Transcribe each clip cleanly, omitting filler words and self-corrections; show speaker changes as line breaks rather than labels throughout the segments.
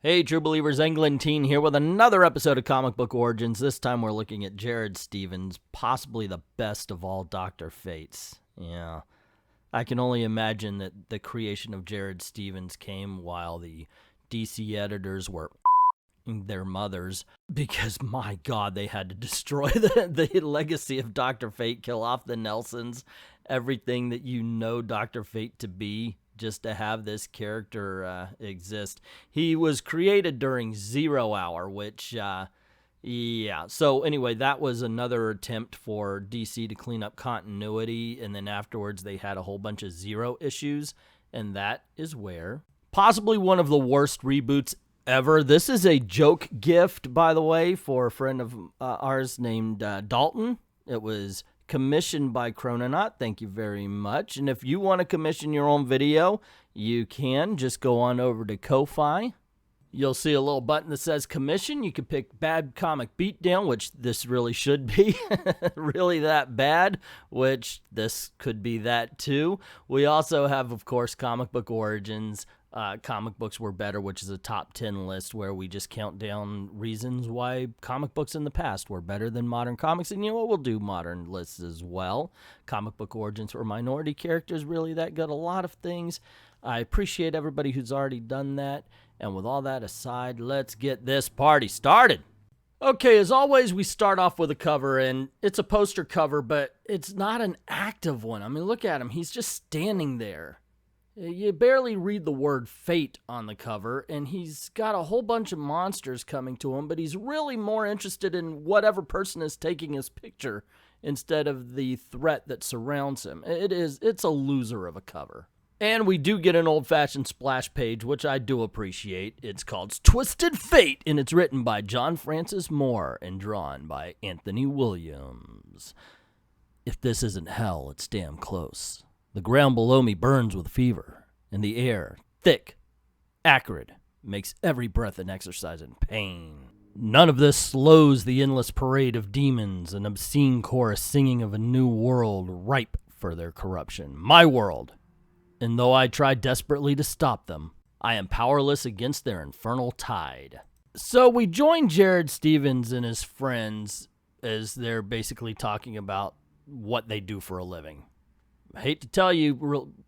Hey, True Believers, Englentine here with another episode of Comic Book Origins. This time we're looking at Jared Stevens, possibly the best of all Dr. Fates. Yeah, I can only imagine that the creation of Jared Stevens came while the DC editors were their mothers, because my God, they had to destroy the legacy of Dr. Fate, kill off the Nelsons, everything that you know Dr. Fate to be, just to have this character exist. He was created during 0 Hour, which, yeah. So anyway, that was another attempt for DC to clean up continuity, and then afterwards they had a whole bunch of Zero issues, and that is where possibly one of the worst reboots ever. This is a joke gift, by the way, for a friend of ours named Dalton. It was commissioned by Chrononaut. Thank you very much. And if you want to commission your own video, you can. Just go on over to Ko-Fi. You'll see a little button that says commission. You can pick Bad Comic Beatdown, which this really should be. Really that bad, which this could be that too. We also have, of course, Comic Book Origins. Comic Books Were Better, which is a top 10 list where we just count down reasons why comic books in the past were better than modern comics. And you know what? We'll do modern lists as well. Comic Book Origins for minority characters, really that good. A lot of things. I appreciate everybody who's already done that. And with all that aside, let's get this party started. Okay, as always, we start off with a cover, and it's a poster cover, but it's not an active one. I mean, look at him. He's just standing there. You barely read the word fate on the cover, and he's got a whole bunch of monsters coming to him, but he's really more interested in whatever person is taking his picture instead of the threat that surrounds him. It's a loser of a cover. And we do get an old-fashioned splash page, which I do appreciate. It's called Twisted Fate, and it's written by John Francis Moore and drawn by Anthony Williams. If this isn't hell, it's damn close. The ground below me burns with fever, and the air, thick, acrid, makes every breath an exercise in pain. None of this slows the endless parade of demons, an obscene chorus singing of a new world ripe for their corruption. My world. And though I try desperately to stop them, I am powerless against their infernal tide. So we join Jared Stevens and his friends as they're basically talking about what they do for a living. I hate to tell you,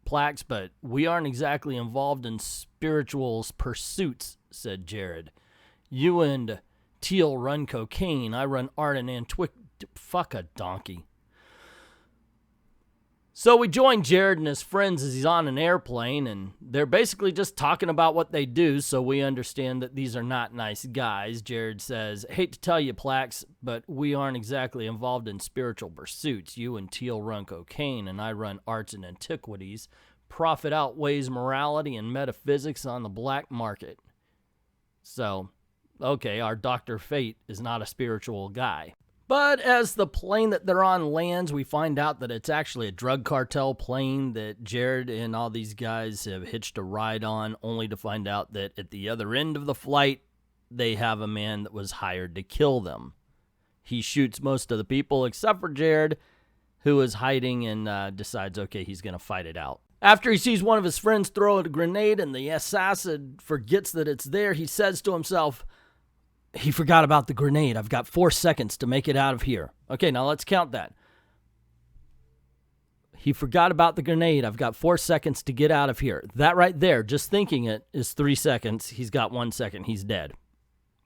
Plax, but we aren't exactly involved in spiritual pursuits, said Jared. You and Teal run cocaine. I run art and antiquity. Fuck a donkey. So we join Jared and his friends as he's on an airplane, and they're basically just talking about what they do, so we understand that these are not nice guys. Jared says, hate to tell you, Plax, but we aren't exactly involved in spiritual pursuits. You and Teal run cocaine, and I run arts and antiquities. Profit outweighs morality and metaphysics on the black market. So, okay, our Dr. Fate is not a spiritual guy. But as the plane that they're on lands, we find out that it's actually a drug cartel plane that Jared and all these guys have hitched a ride on, only to find out that at the other end of the flight, they have a man that was hired to kill them. He shoots most of the people except for Jared, who is hiding and decides, okay, he's going to fight it out. After he sees one of his friends throw a grenade and the assassin forgets that it's there, he says to himself, he forgot about the grenade. I've got 4 seconds to make it out of here. Okay, now let's count that. He forgot about the grenade. I've got 4 seconds to get out of here. That right there, just thinking it, is 3 seconds. He's got 1 second. He's dead.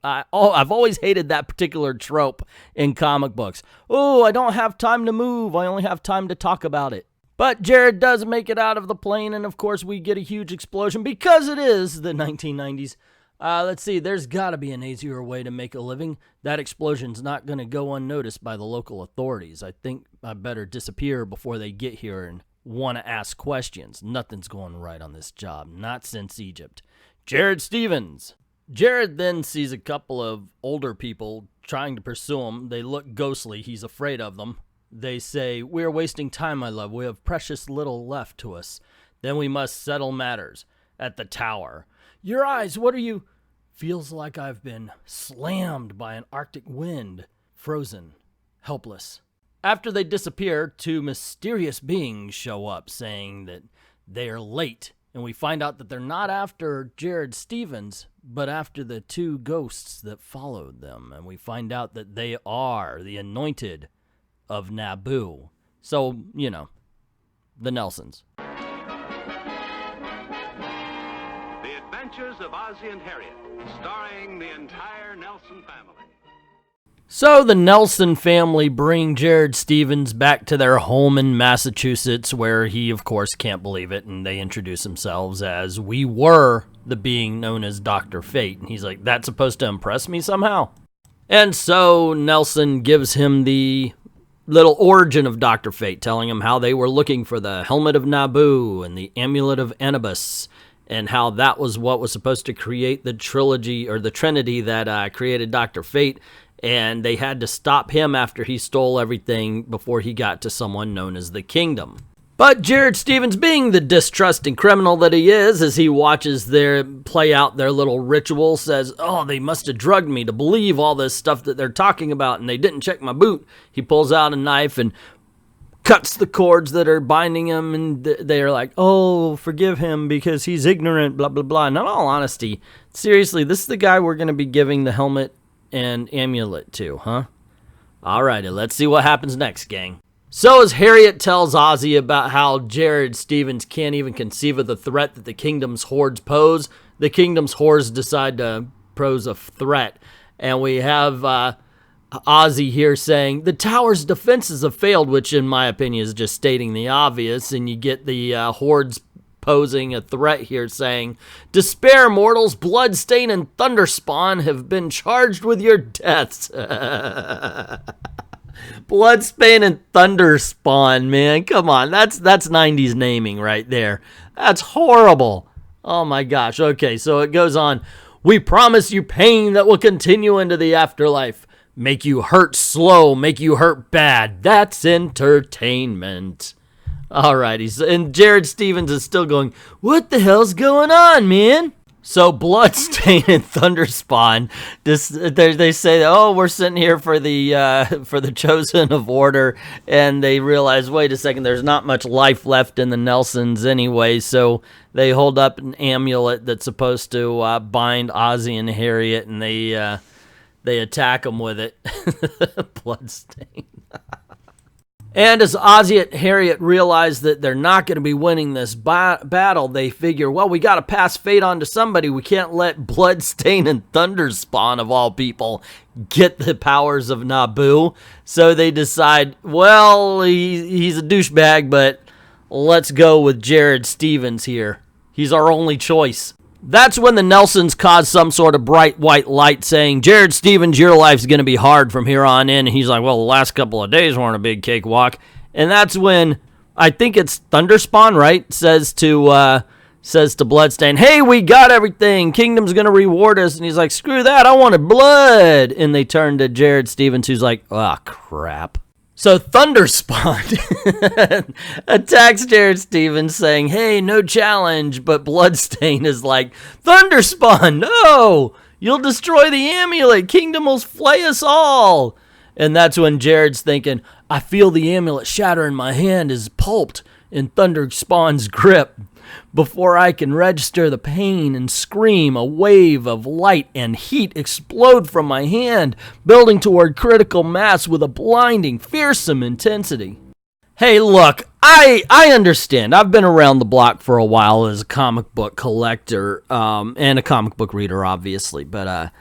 I've always hated that particular trope in comic books. Oh, I don't have time to move. I only have time to talk about it. But Jared does make it out of the plane, and of course we get a huge explosion because it is the 1990s. Let's see, there's got to be an easier way to make a living. That explosion's not going to go unnoticed by the local authorities. I think I better disappear before they get here and want to ask questions. Nothing's going right on this job, not since Egypt. Jared Stevens. Jared then sees a couple of older people trying to pursue him. They look ghostly. He's afraid of them. They say, "We're wasting time, my love. We have precious little left to us. Then we must settle matters at the tower." "Your eyes, what are you?" "Feels like I've been slammed by an Arctic wind. Frozen. Helpless." After they disappear, two mysterious beings show up saying that they are late And we find out that they're not after Jared Stevens, but after the two ghosts that followed them. And we find out that they are the anointed of Naboo. So, you know, the Nelsons.
The Adventures of Ozzie and Harriet, starring the entire Nelson family.
So the Nelson family bring Jared Stevens back to their home in Massachusetts, where he, of course, can't believe it, and they introduce themselves as, we were the being known as Dr. Fate. And he's like, that's supposed to impress me somehow? And so Nelson gives him the little origin of Dr. Fate, telling him how they were looking for the helmet of Naboo and the amulet of Anubis, and how that was what was supposed to create the trilogy, or the trinity that created Dr. Fate. And they had to stop him after he stole everything before he got to someone known as the Kingdom. But Jared Stevens, being the distrusting criminal that he is, as he watches them play out their little ritual, says, oh, they must have drugged me to believe all this stuff that they're talking about, and they didn't check my boot. He pulls out a knife and cuts the cords that are binding him, and they're like, oh, forgive him because he's ignorant, blah, blah, blah. And in all honesty, seriously, this is the guy we're going to be giving the helmet and amulet to, huh? Alrighty, let's see what happens next, gang. So as Harriet tells Ozzie about how Jared Stevens can't even conceive of the threat that the Kingdom's hordes pose, the Kingdom's hordes decide to pose a threat. And we have Ozzie here saying, the tower's defenses have failed, which in my opinion is just stating the obvious. And you get the hordes posing a threat here, saying, despair, mortals, Bloodstain and Thunderspawn have been charged with your deaths. Bloodstain and Thunderspawn, man, come on, that's 90s naming right there. That's horrible. Oh my gosh. Okay, so it goes on. We promise you pain that will continue into the afterlife. Make you hurt slow, make you hurt bad. That's entertainment. Alrighty, and Jared Stevens is still going, what the hell's going on, man? So Bloodstain and Thunderspawn, they say, oh, we're sitting here for the chosen of order, and they realize, wait a second, there's not much life left in the Nelsons anyway, so they hold up an amulet that's supposed to bind Ozzie and Harriet, and they attack them with it. Bloodstain. And as Ozzie and Harriet realize that they're not going to be winning this battle, they figure, well, we got to pass fate on to somebody. We can't let Bloodstain and Thunderspawn, of all people, get the powers of Naboo. So they decide, well, he's a douchebag, but let's go with Jared Stevens here. He's our only choice. That's when the Nelsons cause some sort of bright white light saying, Jared Stevens, your life's going to be hard from here on in. And he's like, well, the last couple of days weren't a big cakewalk. And that's when, I think it's Thunderspawn, right, says to Bloodstain, hey, we got everything. Kingdom's going to reward us. And he's like, screw that. I wanted blood. And they turn to Jared Stevens, who's like, oh, crap. So Thunderspawn attacks Jared Stevens saying, hey, no challenge, but Bloodstain is like, Thunderspawn, no, you'll destroy the amulet, Kingdom will flay us all. And that's when Jared's thinking, I feel the amulet shatter in my hand is pulped in Thunderspawn's grip. Before I can register the pain and scream, a wave of light and heat explode from my hand, building toward critical mass with a blinding, fearsome intensity. Hey, look, I understand. I've been around the block for a while as a comic book collector and a comic book reader, obviously, but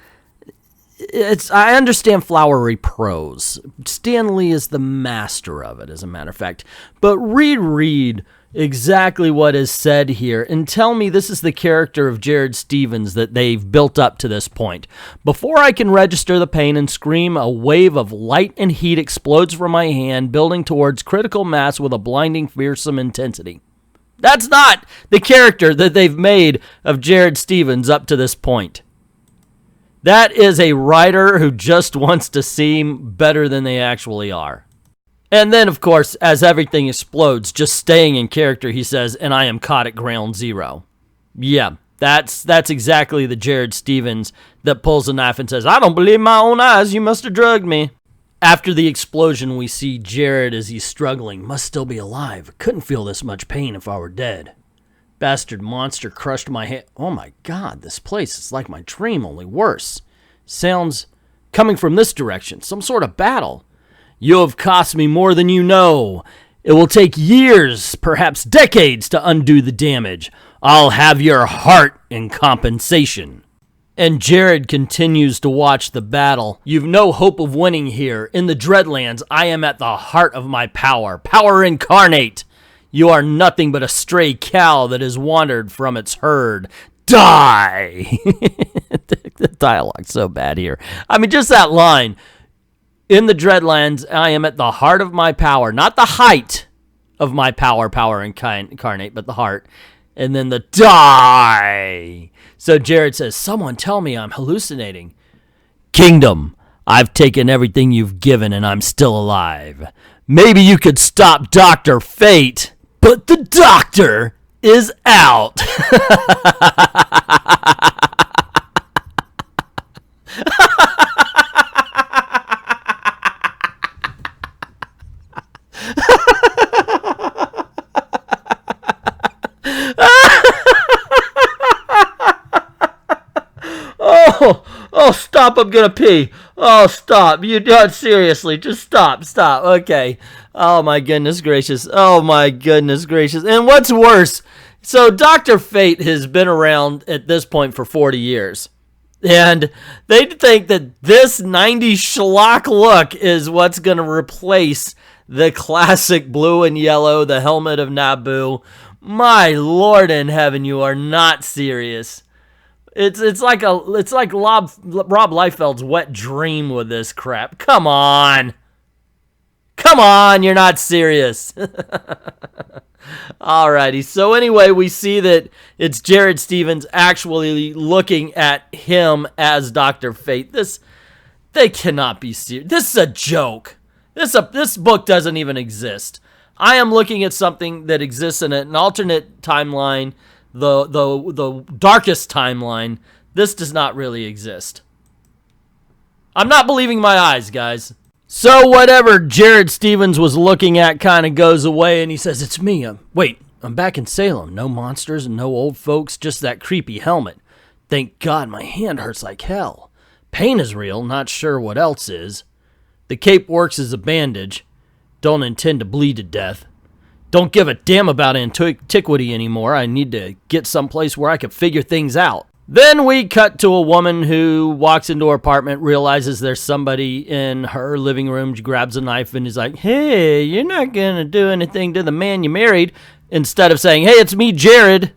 I understand flowery prose. Stan Lee is the master of it, as a matter of fact. But reread exactly what is said here and tell me this is the character of Jared Stevens that they've built up to this point. Before I can register the pain and scream, a wave of light and heat explodes from my hand, building towards critical mass with a blinding, fearsome intensity. That's not the character that they've made of Jared Stevens up to this point. That is a writer who just wants to seem better than they actually are. And then, of course, as everything explodes, just staying in character, he says, and I am caught at ground zero. Yeah, that's exactly the Jared Stevens that pulls a knife and says, I don't believe my own eyes, you must have drugged me. After the explosion, we see Jared as he's struggling, must still be alive. Couldn't feel this much pain if I were dead. Bastard monster crushed my head. Oh my god, this place is like my dream, only worse. Sounds coming from this direction, some sort of battle. You have cost me more than you know. It will take years, perhaps decades, to undo the damage. I'll have your heart in compensation. And Jared continues to watch the battle. You've no hope of winning here. In the Dreadlands, I am at the heart of my power. Power incarnate. You are nothing but a stray cow that has wandered from its herd. Die! The dialogue's so bad here. I mean, just that line. In the Dreadlands, I am at the heart of my power. Not the height of my power, power incarnate, but the heart. And then the die! So Jared says, someone tell me I'm hallucinating. Kingdom, I've taken everything you've given and I'm still alive. Maybe you could stop Dr. Fate. But the doctor is out. Oh, stop, I'm gonna pee. Oh, stop. You don't, seriously, just stop. Okay. Oh, my goodness gracious. And what's worse, so Dr. Fate has been around at this point for 40 years. And they think that this 90s schlock look is what's going to replace the classic blue and yellow, the helmet of Naboo. My Lord in heaven, you are not serious. It's like Rob Liefeld's wet dream with this crap. Come on, you're not serious. Alrighty, so anyway, we see that it's Jared Stevens actually looking at him as Dr. Fate. They cannot be serious. This is a joke. This book doesn't even exist. I am looking at something that exists in an alternate timeline, the darkest timeline. This does not really exist. I'm not believing my eyes, guys. So whatever Jared Stevens was looking at kind of goes away, and he says, it's me. I'm back in Salem. No monsters and no old folks, just that creepy helmet. Thank God my hand hurts like hell. Pain is real, not sure what else is. The cape works as a bandage. Don't intend to bleed to death. Don't give a damn about antiquity anymore. I need to get someplace where I can figure things out. Then we cut to a woman who walks into her apartment, realizes there's somebody in her living room. She grabs a knife and is like, hey, you're not going to do anything to the man you married. Instead of saying, hey, it's me, Jared.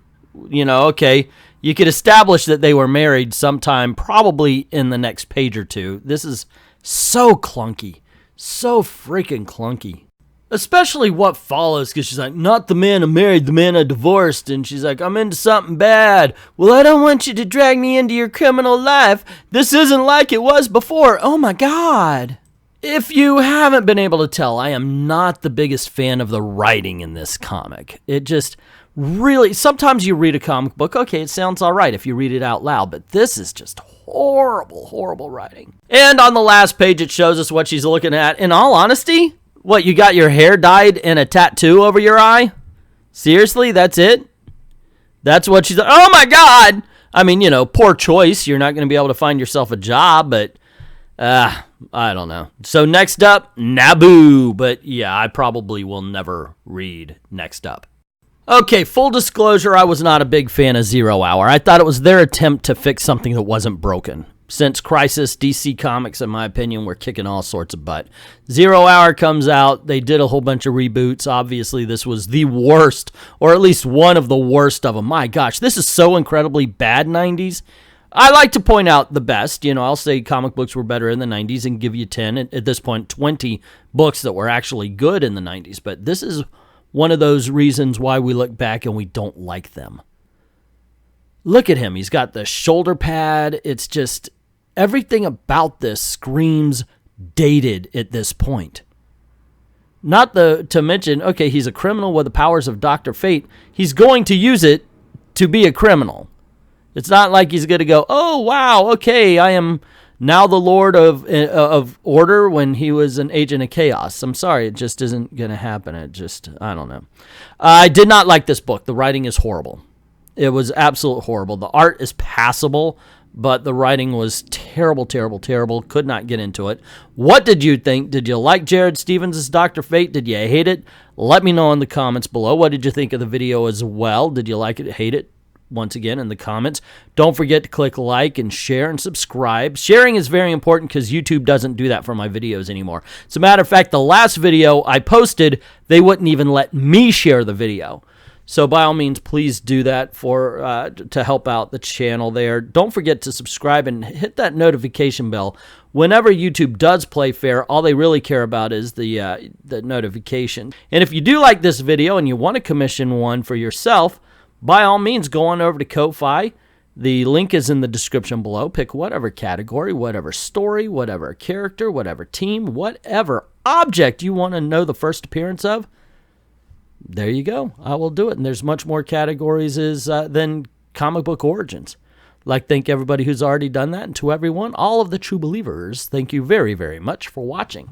Okay. You could establish that they were married sometime, probably in the next page or two. This is so clunky. So freaking clunky. Especially what follows, because she's like, not the man I married, the man I divorced. And she's like, I'm into something bad. Well, I don't want you to drag me into your criminal life. This isn't like it was before. Oh my God. If you haven't been able to tell, I am not the biggest fan of the writing in this comic. It just really, sometimes you read a comic book, okay, it sounds all right if you read it out loud, but this is just horrible, horrible writing. And on the last page, it shows us what she's looking at. In all honesty, what, you got your hair dyed and a tattoo over your eye? Seriously, that's it? That's what she's, oh my God! I mean, poor choice. You're not going to be able to find yourself a job, but, I don't know. So next up, Naboo. But yeah, I probably will never read next up. Okay, full disclosure, I was not a big fan of Zero Hour. I thought it was their attempt to fix something that wasn't broken. Since Crisis, DC Comics, in my opinion, were kicking all sorts of butt. Zero Hour comes out. They did a whole bunch of reboots. Obviously, this was the worst, or at least one of the worst of them. My gosh, this is so incredibly bad 90s. I like to point out the best. I'll say comic books were better in the 90s and give you 10, at this point, 20 books that were actually good in the 90s. But this is one of those reasons why we look back and we don't like them. Look at him. He's got the shoulder pad. It's just, everything about this screams dated at this point. Not to mention, okay, he's a criminal with the powers of Dr. Fate. He's going to use it to be a criminal. It's not like he's going to go, oh, wow, okay, I am now the Lord of Order when he was an agent of chaos. I'm sorry, it just isn't going to happen. I don't know. I did not like this book. The writing is horrible. It was absolute horrible. The art is passable, but the writing was terrible, terrible, terrible. Could not get into it. What did you think? Did you like Jared Stevens' Dr. Fate? Did you hate it? Let me know in the comments below. What did you think of the video as well? Did you like it, hate it? Once again, in the comments. Don't forget to click like and share and subscribe. Sharing is very important because YouTube doesn't do that for my videos anymore. As a matter of fact, the last video I posted, they wouldn't even let me share the video. So by all means, please do that to help out the channel there. Don't forget to subscribe and hit that notification bell. Whenever YouTube does play fair, all they really care about is the notification. And if you do like this video and you want to commission one for yourself, by all means, go on over to Ko-Fi. The link is in the description below. Pick whatever category, whatever story, whatever character, whatever team, whatever object you want to know the first appearance of. There you go. I will do it. And there's much more categories than comic book origins. I'd like to thank everybody who's already done that. And to everyone, all of the true believers, thank you very, very much for watching.